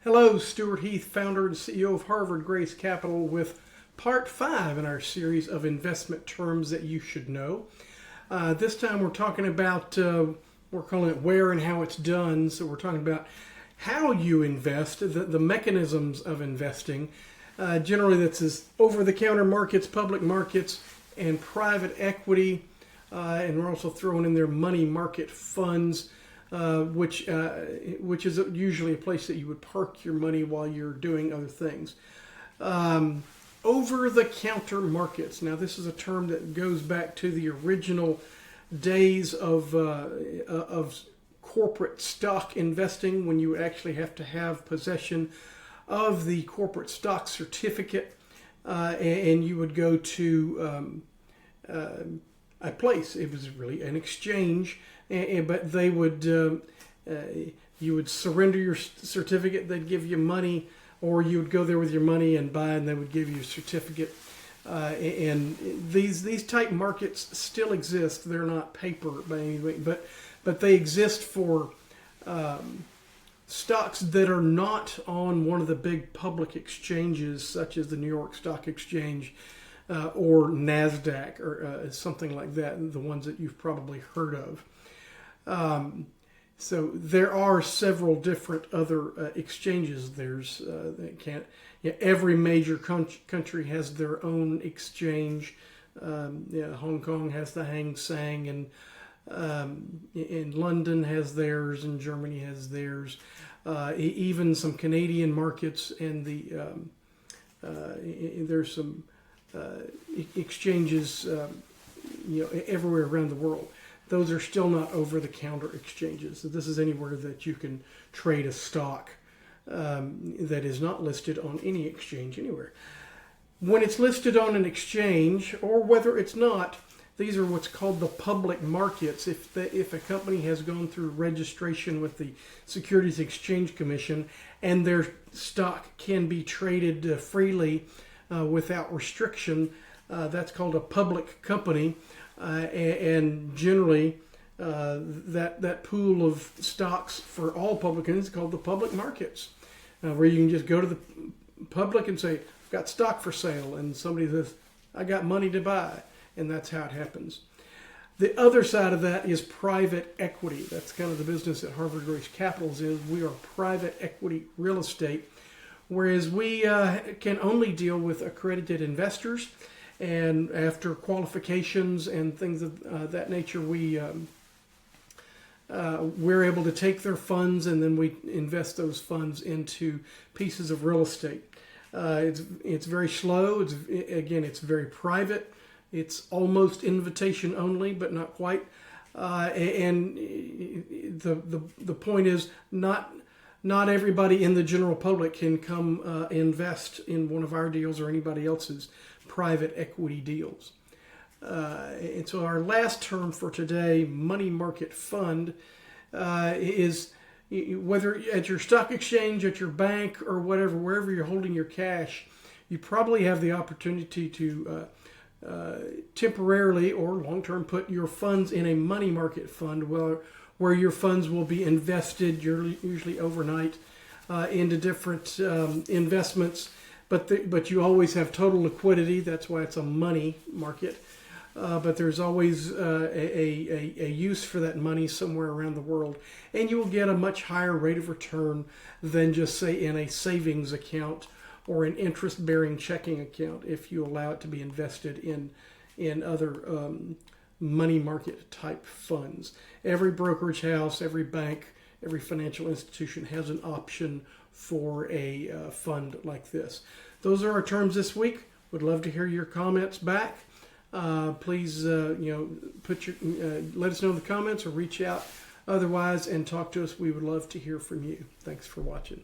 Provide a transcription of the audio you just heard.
Hello, Stuart Heath, founder and CEO of Harvard Grace Capital, with part 5 in our series of investment terms that you should know. This time we're talking about, we're calling it where and how it's done. So we're talking about how you invest, the mechanisms of investing. Generally, that's over-the-counter markets, public markets, and private equity. And we're also throwing in there money market funds. Which is usually a place that you would park your money while you're doing other things. Over-the-counter markets. Now, this is a term that goes back to the original days of corporate stock investing, when you actually have to have possession of the corporate stock certificate, and you would go to a place. It was really an exchange. But they would, you would surrender your certificate, they'd give you money, or you would go there with your money and buy, and they would give you a certificate. And these type markets still exist. They're not paper by any way, but they exist for stocks that are not on one of the big public exchanges, such as the New York Stock Exchange or NASDAQ or something like that, the ones that you've probably heard of. So there are several different other exchanges. There's every major country has their own exchange. Hong Kong has the Hang Seng, and London has theirs, and Germany has theirs. Even some Canadian markets, and there's some exchanges everywhere around the world. Those are still not over-the-counter exchanges. So this is anywhere that you can trade a stock that is not listed on any exchange anywhere. When it's listed on an exchange, or whether it's not, these are what's called the public markets. If a company has gone through registration with the Securities Exchange Commission and their stock can be traded freely without restriction, that's called a public company. And generally, that pool of stocks for all public companies is called the public markets, where you can just go to the public and say, I've got stock for sale, and somebody says, I got money to buy, and that's how it happens. The other side of that is private equity. That's kind of the business that Harvard Grace Capital is. We are private equity real estate, whereas we can only deal with accredited investors. And after qualifications and things of that nature, we're able to take their funds, and then we invest those funds into pieces of real estate. It's very slow. It's very private. It's almost invitation only, but not quite. And the point is, not everybody in the general public can come invest in one of our deals or anybody else's private equity deals. And so our last term for today, money market fund, is whether at your stock exchange, at your bank, or whatever, wherever you're holding your cash, you probably have the opportunity to temporarily or long-term put your funds in a money market fund where your funds will be invested, usually overnight, into different investments. But you always have total liquidity. That's why it's a money market. But there's always a use for that money somewhere around the world. And you will get a much higher rate of return than just, say, in a savings account or an interest-bearing checking account, if you allow it to be invested in other money market type funds. Every brokerage house, every bank, every financial institution has an option for a fund like this. Those are our terms this week. Would love to hear your comments back. Please, let us know in the comments or reach out otherwise and talk to us. We would love to hear from you. Thanks for watching.